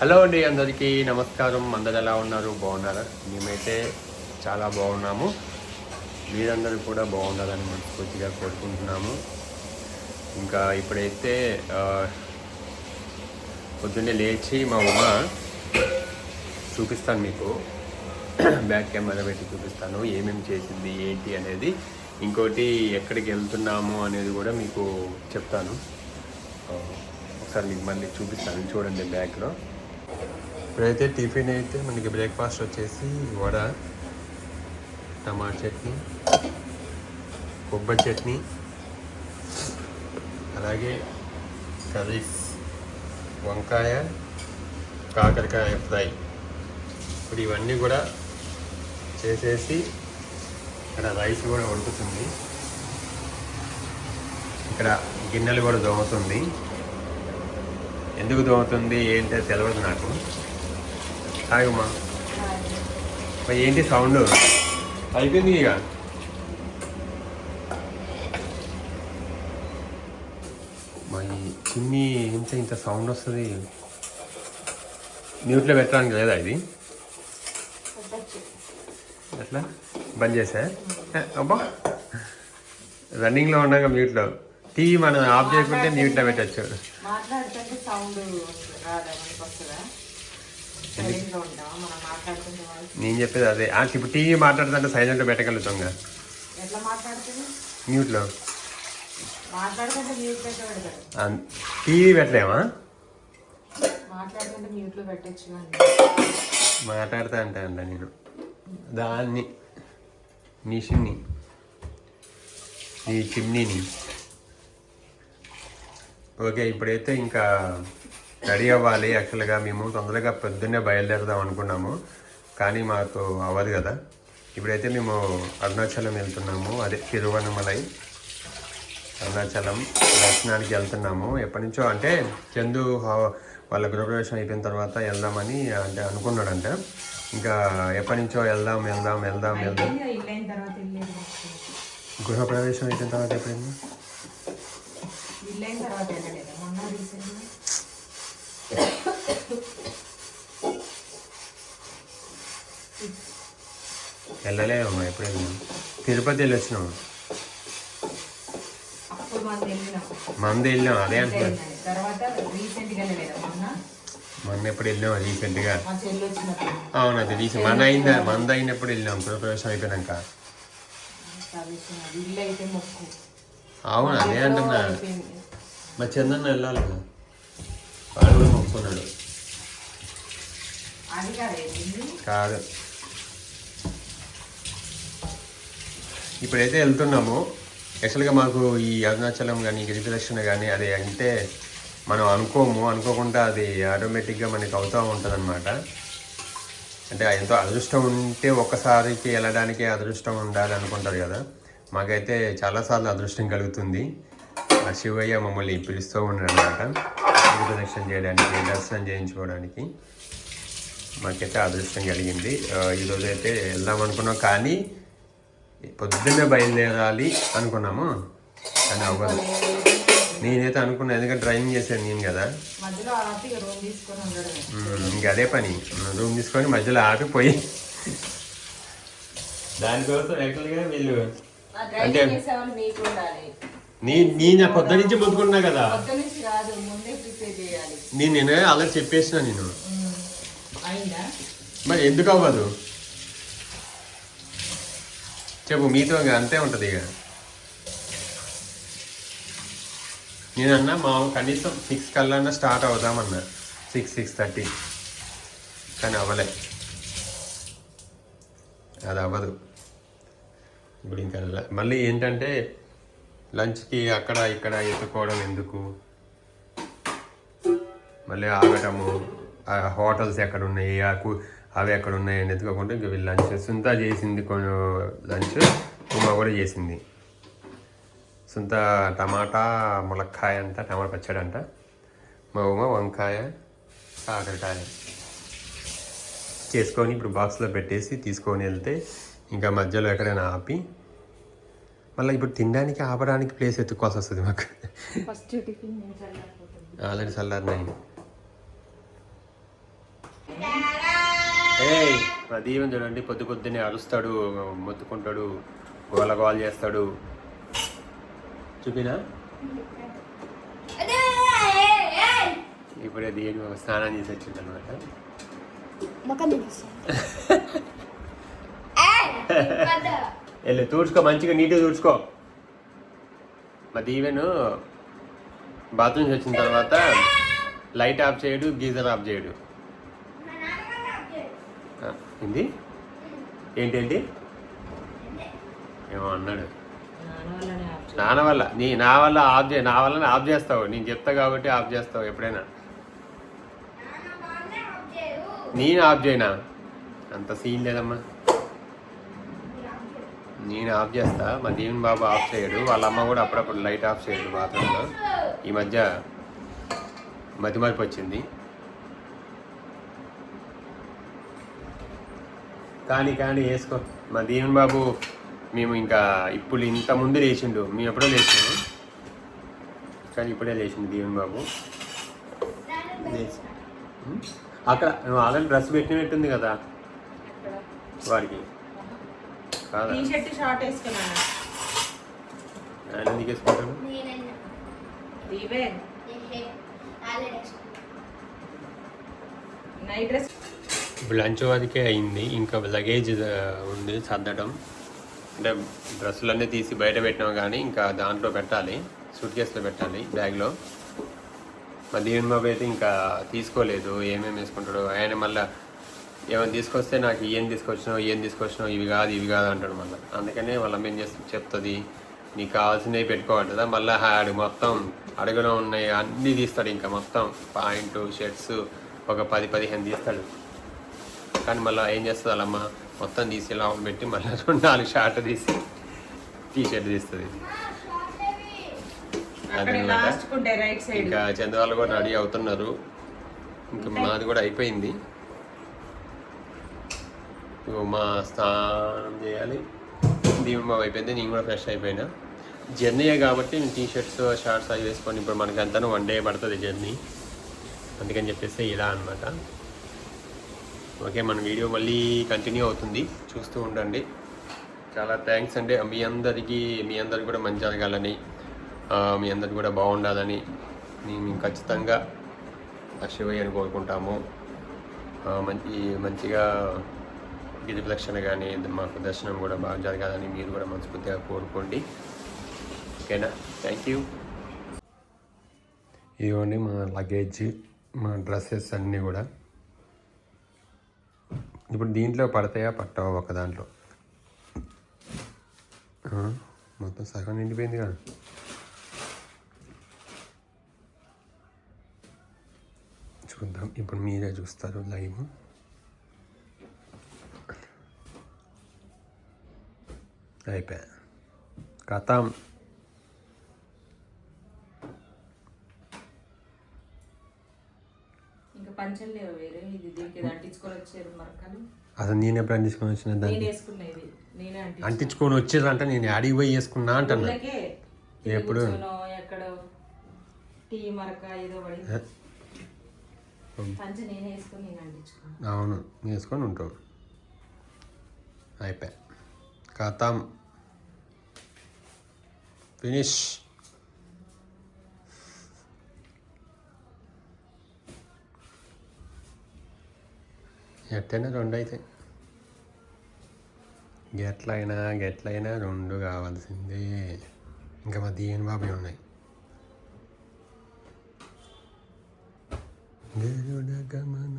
Hello అండి, అందరికీ నమస్కారం. అందరు ఎలా ఉన్నారు? బాగున్నారా? మేమైతే చాలా బాగున్నాము. మీరందరూ కూడా బాగుండాలని మనస్ఫూర్తిగా కోరుకుంటున్నాము. ఇంకా ఇప్పుడైతే పొద్దున్నే లేచి మా ఉమ్మ చూపిస్తాను మీకు, బ్యాక్ కెమెరా పెట్టి చూపిస్తాను ఏమేమి చేసింది ఏంటి అనేది. ఇంకోటి ఎక్కడికి వెళ్తున్నాము అనేది కూడా మీకు చెప్తాను. ఒకసారి మీకు మళ్ళీ చూపిస్తాను, చూడండి బ్యాక్లో. ఇప్పుడైతే టిఫిన్ అయితే మనకి బ్రేక్ఫాస్ట్ వచ్చేసి వడ, టమాటా చట్నీ, కొబ్బరి చట్నీ, అలాగే కర్రీస్, వంకాయ, కాకరకాయ ఫ్రై. ఇప్పుడు ఇవన్నీ కూడా చేసేసి ఇక్కడ రైస్ కూడా వండుతుంది, ఇక్కడ గిన్నెలు కూడా దోముతుంది. ఎందుకు దోముతుంది ఏంటో తెలియదు నాకు. హాయమ్మా, ఏంటి సౌండ్? అయిపోయింది ఇక. మా చిన్ని ఇంత సౌండ్ వస్తుంది. మ్యూట్లో పెట్టడానికి లేదా ఇది? ఎట్లా బంద్ చేసా? అబ్బా, రన్నింగ్లో ఉండగా మ్యూట్లో. టీవీ మనం ఆఫ్ చేయకుంటే మ్యూట్లో పెట్టచ్చు. నేను చెప్పేది అదే. ఇప్పుడు టీవీ మాట్లాడుతుంటే సైలెంట్ పెట్టగలుగుతాం కదా, మ్యూట్లో. టీవీ పెట్టలేమా? మాట్లాడుతా అంటే నేను దాన్ని, మిషన్ని, ఈ చిమ్నీని. ఓకే, ఇప్పుడైతే ఇంకా రెడీ అవ్వాలి. యాక్చువల్గా మేము తొందరగా పొద్దున్నే బయలుదేరదాం అనుకున్నాము, కానీ మాకు అవ్వదు కదా. ఇప్పుడైతే మేము అరుణాచలం వెళ్తున్నాము, అదే తిరువన్నమలై అరుణాచలం దర్శనానికి వెళ్తున్నాము. ఎప్పటి నుంచో అంటే చందు వాళ్ళ గృహప్రవేశం అయిపోయిన తర్వాత వెళ్దామని అంటే అనుకున్నాడంట. ఇంకా ఎప్పటి నుంచో వెళ్దాం. గృహప్రవేశం అయిపోయిన తర్వాత ఎప్పుడైంది? వెళ్ళలేమమ్మా, ఎప్పుడు వెళ్ళినాం? తిరుపతి వెళ్ళి వచ్చినాము, మంది వెళ్ళాం. అదే అంటున్నాను, మొన్న ఎప్పుడు వెళ్ళాం రీసెంట్గా? అవును, అది రీసెంట్. మంది అయినప్పుడు వెళ్ళాం, గృహప్రవేశం అయిపోయినాక. అవును, అదే అంటున్నా. మా చందన్న వెళ్ళాలి కదా, వాడు కూడా మొక్కున్నాడు. కాదు, ఇప్పుడైతే వెళ్తున్నాము. యాక్చువల్గా మాకు ఈ అరుణాచలం కానీ గిరిప్రదక్షిణ కానీ అది అంటే మనం అనుకోకుండా అది ఆటోమేటిక్గా మనకి అవుతూ ఉంటుంది అనమాట. అంటే ఎంతో అదృష్టం ఉంటే ఒక్కసారికి వెళ్ళడానికి అదృష్టం ఉండాలి అనుకుంటారు కదా. మాకైతే చాలాసార్లు అదృష్టం కలుగుతుంది. ఆ శివయ్య మమ్మల్ని పిలుస్తూ ఉన్నాడు అనమాట, గిరిప్రదక్షిణ చేయడానికి, దర్శనం చేయించుకోవడానికి. మాకైతే అదృష్టం కలిగింది. ఈరోజు అయితే వెళ్దాం అనుకున్నాం, కానీ పొద్దున్నే బయలుదేరాలి అనుకున్నాము, కానీ అవ్వదు. నేనైతే అనుకున్నా, ఎందుకంటే డ్రైవింగ్ చేశాను నేను కదా. ఇంకా అదే పని, రూమ్ తీసుకొని మధ్యలో ఆపిపోయి దానికోసం యాక్చువల్గా వీళ్ళు అంటే నేను పొద్దు నుంచి మొత్తుకున్నా కదా. నేను అలా చెప్పేసిన నేను. మరి ఎందుకు అవ్వదు చెప్పు, మీతో అంతే ఉంటుంది ఇక. నేనన్నా కనీసం 6 కల్లా స్టార్ట్ అవుదామన్నా, 6:30, కానీ అవ్వలే. అది అవ్వదు. ఇప్పుడు ఇంకా మళ్ళీ ఏంటంటే లంచ్కి అక్కడ ఇక్కడ ఎత్తుకోవడం ఎందుకు, మళ్ళీ ఆగటము, హోటల్స్ ఎక్కడ ఉన్నాయి, అవి ఎక్కడ ఉన్నాయి అని ఎత్తుకోకుండా ఇంక వీళ్ళు లంచ్ సుంత చేసింది. లంచ్ ఉమా కూడా చేసింది. సుంత టమాటా ములక్కాయ అంట, టమాటా పచ్చడి అంట. మా ఉమా వంకాయ, కాకరకాయ చేసుకొని ఇప్పుడు బాక్స్లో పెట్టేసి తీసుకొని వెళ్తే, ఇంకా మధ్యలో ఎక్కడైనా ఆపి మళ్ళీ ఇప్పుడు తినడానికి ఆపడానికి ప్లేస్ ఎత్తుకోవాల్సి వస్తుంది మాకు. ఆల్రెడీ చల్లారినాయి. ఏయ్ మా దీవెన చూడండి, పొద్దున్నే అరుస్తాడు, మొత్తుకుంటాడు, గోల గోల చేస్తాడు. చూపినా ఇప్పుడే దీని స్నానం చేసి వచ్చింది అనమాట. వెళ్ళి తుడుచుకో, మంచిగా నీట్గా తుడుచుకో. మా దీవెను బాత్రూమ్ నుంచి వచ్చిన తర్వాత లైట్ ఆఫ్ చేయడు, గీజర్ ఆఫ్ చేయడు. ఏంటి ఏంటేంటి ఏమో అన్నాడు. నాన్న వల్ల నా వల్ల ఆఫ్ చేయ, నా వల్ల ఆఫ్ చేస్తావు. నేను చెప్తా కాబట్టి ఆఫ్ చేస్తావు ఎప్పుడైనా. నేను ఆఫ్ చేయనా? అంత సీన్ లేదమ్మా. నేను ఆఫ్ చేస్తా, మా దీవెన్ బాబు ఆఫ్ చేయడు. వాళ్ళ అమ్మ కూడా అప్పుడప్పుడు లైట్ ఆఫ్ చేయడు బాత్రూంలో. ఈ మధ్య మతిమరుపు వచ్చింది. కానీ వేసుకో. మా దీవెన్ బాబు మేము ఇంకా ఇప్పుడు ఇంత ముందు లేచిండు, మేము ఎప్పుడో లేచాము, కానీ ఇప్పుడే లేచిండు దీవెన్ బాబు. అక్కడ నువ్వు ఆల్రెడీ డ్రెస్ పెట్టినట్టుంది కదా వాడికి. కాదా ఆయన ఎందుకు వేసుకుంటాను? ఇప్పుడు లంచ్ వరకే అయింది, ఇంకా లగేజ్ ఉంది సర్దడం. అంటే డ్రెస్సులన్నీ తీసి బయట పెట్టినాం, కానీ ఇంకా దాంట్లో పెట్టాలి, సూట్ కేసులో పెట్టాలి, బ్యాగ్లో. మా దీవెన్ బాబు అయితే ఇంకా తీసుకోలేదు, ఏమేమి వేసుకుంటాడు ఆయన. మళ్ళీ ఏమైనా తీసుకొస్తే నాకు ఏం తీసుకొచ్చినావు ఇవి కాదు అంటాడు మళ్ళీ. అందుకనే వాళ్ళ అమ్మ ఏం చెప్తుంది, నీకు కావాల్సినవి పెట్టుకోమంటుందా. మళ్ళీ ఆడు మొత్తం అడుగులో ఉన్నాయి అన్నీ తీస్తాడు, ఇంకా మొత్తం పాయింట్ షర్ట్స్ ఒక 10-15 తీస్తాడు. కానీ మళ్ళీ ఏం చేస్తుంది వాళ్ళమ్మ, మొత్తం తీసి ఇలా పెట్టి మళ్ళీ 2-4 షార్ట్ తీసి టీషర్ట్ తీస్తుంది. ఇంకా చంద్రవాళ్ళు కూడా రెడీ అవుతున్నారు, ఇంకా మాది కూడా అయిపోయింది. మా స్నానం చేయాలి, దీవెన్ బాబు అయిపోయింది, నేను కూడా ఫ్రెష్ అయిపోయినా. జర్నీయే కాబట్టి నేను టీషర్ట్స్ షార్ట్స్ అవి వేసుకొని, ఇప్పుడు మనకి అంతా 1 డే పడుతుంది జర్నీ, అందుకని చెప్పేసి ఇలా అనమాట. ఓకే, మన వీడియో మళ్ళీ కంటిన్యూ అవుతుంది, చూస్తూ ఉండండి. చాలా థ్యాంక్స్ అండి. మీ అందరికి కూడా మంచి జరగాలని, మీ అందరికి కూడా బాగుండాలని మేము ఖచ్చితంగా శివయ్యని కోరుకుంటాము. మంచిగా గిరి ప్రదక్షిణ కానీ మాకు దర్శనం కూడా బాగా జరగాలని మీరు కూడా మనస్ఫూర్తిగా కోరుకోండి. ఓకేనా? Thank you. ఇదిగోండి మా లగేజ్, మా డ్రెస్సెస్ అన్నీ కూడా. ఇప్పుడు దీంట్లో పడతాయా పట్టవా? ఒక దాంట్లో మొత్తం సగం నిండిపోయింది కదా. చూద్దాం, ఇప్పుడు మీరే చూస్తారు లైవ్. అయిపోయా కథం. అసలు నేను ఎప్పుడు అంటించుకొని వచ్చిన అంటించుకొని వచ్చేదంటే నేను ఆడికి పోయి వేసుకున్నా అంటున్నా. ఎప్పుడు అవును వేసుకొని ఉంటాం. అయిపోయా కథం, ఫినిష్. ఎట్టైనా 2 అయితే గెట్లయినా 2 కావాల్సిందే. ఇంకా మా దీవెన్ బాబు ఉన్నాయి. గరుడ గమన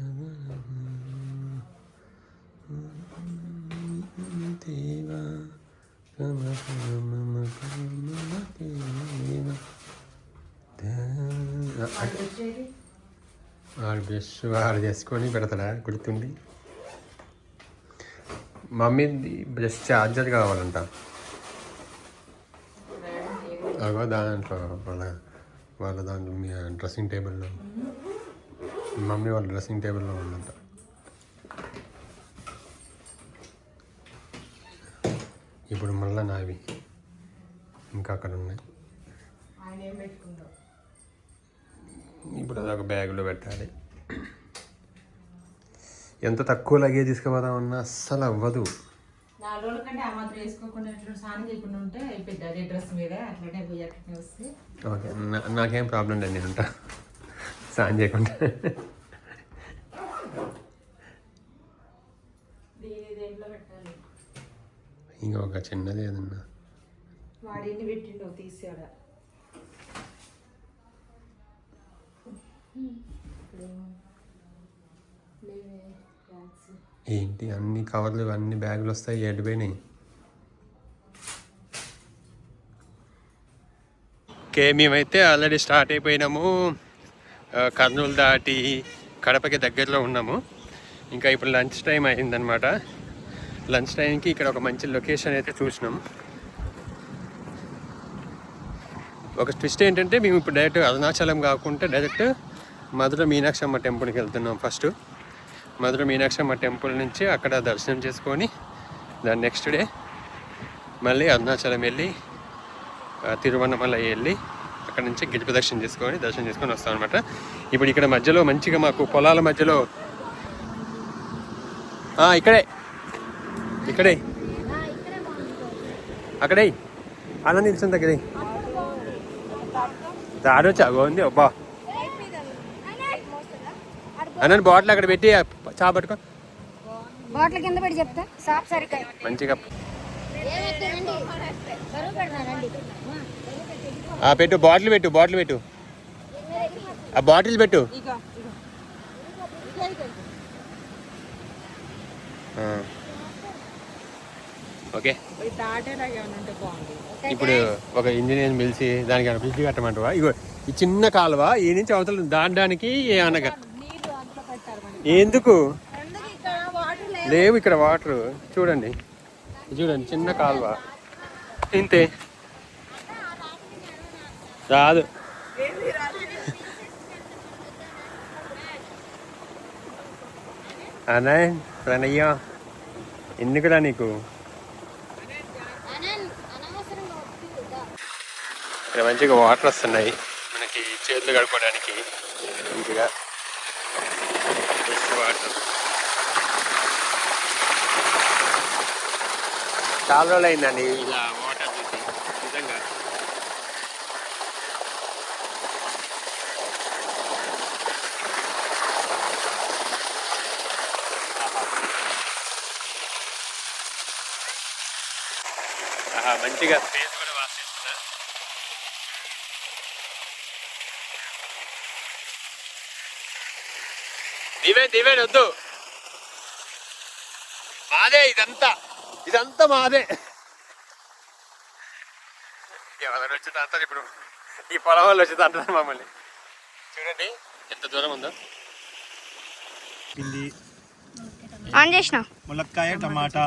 దేవా వాడు బ్రష్ వాడు చేసుకొని పెడతాడా గుర్తుండి. మమ్మీది బ్రష్ ఛార్జర్ కావాలంట. అగో దాంట్లో వాళ్ళ దాంట్లో మీ డ్రెస్సింగ్ టేబుల్లో, మమ్మీ వాళ్ళ డ్రెస్సింగ్ టేబుల్లో ఉందంట. ఇప్పుడు మళ్ళీ నావి ఇంకా అక్కడ ఉన్నాయి. ఇప్పుడు అదొక బ్యాగులో పెట్టాలి. ఎంత తక్కువ లగేజ్ తీసుకుపోదామన్నా అస్సలు అవ్వదు. 4 రోజుల కంటే ఆ మాత్రం వేసుకోకుండా ఇట్లా స్నానం చేయకుండా ఉంటే అయిపోయింది. అదే డ్రెస్ మీద అట్లనే పోయి అట్లనే వస్తే ఓకే. నాకేం ప్రాబ్లం లేదు, నేను ఉంటా స్నానం చేయకుండా. దేంట్లో పెట్టాలి ఇంకొక చిన్నది ఏదన్నా వాడిని పెట్టిండు తీసాడా. ఏంటి అన్ని కవర్లు అన్ని బ్యాగులు వస్తాయి, ఎడిపోయినాయి. ఓకే, మేమైతే ఆల్రెడీ స్టార్ట్ అయిపోయినాము. కర్నూలు దాటి కడపకి దగ్గరలో ఉన్నాము. ఇంకా ఇప్పుడు లంచ్ టైం అయిందనమాట. లంచ్ టైంకి ఇక్కడ ఒక మంచి లొకేషన్ అయితే చూసినాం. ఒక ట్విస్ట్ ఏంటంటే మేము ఇప్పుడు డైరెక్ట్ అరుణాచలం కాకుండా డైరెక్ట్ మధుర మీనాక్షమ్మ టెంపుల్కి వెళ్తున్నాం. ఫస్ట్ మధుర మీనాక్షమ్మ టెంపుల్ నుంచి అక్కడ దర్శనం చేసుకొని దాని నెక్స్ట్ డే మళ్ళీ అరుణాచలం వెళ్ళి తిరువన్నమల వెళ్ళి అక్కడ నుంచి గిరి ప్రదక్షిణ దర్శనం చేసుకొని వస్తాం అనమాట. ఇప్పుడు ఇక్కడ మధ్యలో మంచిగా మాకు పొలాల మధ్యలో ఇక్కడే అక్కడే అలా నిల్చుంది దగ్గర దాడొచ్చా బాగుంది. అబ్బా అన్న బాటిల్ అక్కడ పెట్టి చాపట్టుకో, బాటిల్ కింద పెట్టి చెప్తా మంచిగా పెట్టు. బాటిల్ పెట్టు ఆ బాటిల్ పెట్టు. ఓకే, ఇప్పుడు ఒక ఇంజనీర్ పిలిచి దానికి బ్రిడ్జ్ కట్టమంటావా? ఇగో ఈ చిన్న కాలువ ఈ నుంచి అవతల దాటడానికి అనగా ఎందుకు లేవు ఇక్కడ వాటర్. చూడండి చిన్న కాలువ ఇంతే, రాదు. అన్నయ్య ప్రణయ్య ఎందుకురా నీకు? ఇక్కడ మంచిగా వాటర్ వస్తున్నాయి మనకి చేతులు కడుక్కోవడానికి. మంచిగా ఫ్రెష్ వాటర్. చాలా రోజులు అయిందండి ఇలా వాటర్ చూసి నిజంగా. మంచిగా ఫేస్ కూడా వాష్ చేస్తున్నా. దివేన్ వద్దు, మాదే ఇదంతా మాదే. ఎవరు వచ్చి అంటారు ఇప్పుడు, ఈ పొలం వాళ్ళు వచ్చి అంటారు మమ్మల్ని. చూడండి ఎంత దూరం ఉందో. ఆన్ చేసిన ములక్కాయ టమాటా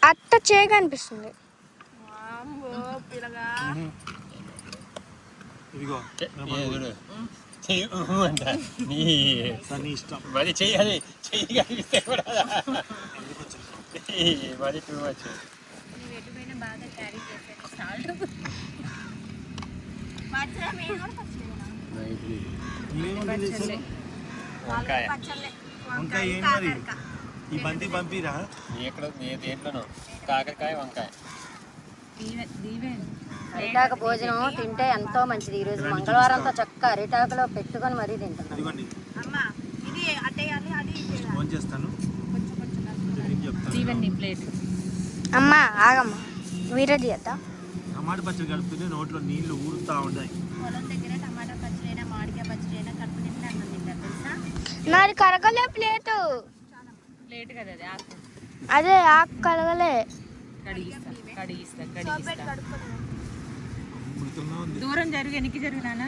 అత్త చేయగా అనిపిస్తుంది. ఇదిగో అంట నీ ఇష్టం. మరి చెయ్యాలి, చెయ్యి కనిపిస్తే కూడా మరి టూ మచ్. వంకాయ ఏం మరి ఈ బంతి పంపిరా? ఎక్కడ దేంట్లోనూ కాకరకాయ వంకాయ. అరిటాకు భోజనం తింటే ఎంతో మంచిది. ఈరోజు మంగళవారంతో చక్క అరిటాకులో పెట్టుకొని మరీ తింటున్నాను. అమ్మా ఆగమ్మా, వీరది అత్త టమాటా పచ్చడి కలుపుతుంటే నోట్లో నీళ్లు ఊరుతా ఉంటాయి. నాది కరగలే ప్లేట్ కదా అదే ఆకు కలగలే. దూరం జరుగు, ఎనికి జరుగునా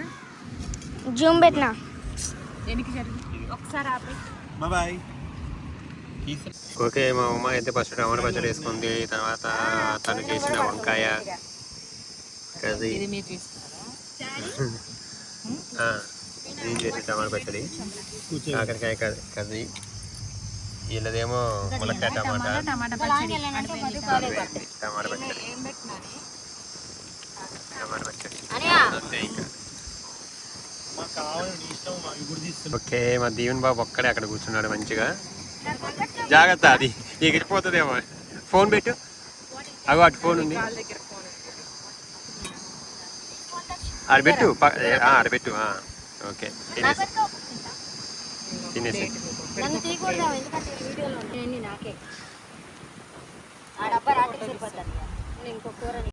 జూమ్ పెట్టినా, ఎనికి జరుగు ఒకసారి ఆపే. బాయ్. ఓకే, మా అమ్మ అయితే ఫస్ట్ టమాటా పచ్చడి వేసుకుంది. తర్వాత తను చేసిన వంకాయ కర్రీ, నేను చేసిన టమాటా పచ్చడి, కాకరకాయ కర్రీ, వీళ్ళదేమో ములక్కాయ టమాటా పచ్చడి. అంతే. ఇంకా అవును నీ ఇష్టం ఇప్పుడు తీస్తున్నా. ఓకే మా దీవెన్ బాబు ఒక్కడే అక్కడ కూర్చున్నాడు మంచిగా. జాగ్రత్త, అది ఎగిరిపోతుందేమో. ఫోన్ పెట్టు, అగో అటు ఫోన్ ఉంది, ఆడబెట్టు ఆడబెట్టు. ఓకే తినేసి నన్ను తీయకూడదు ఎందుకంటే వీడియోలో నాకే ఆ డబ్బా రాత్రి సరిపోతుంది. నేను ఇంకో కూర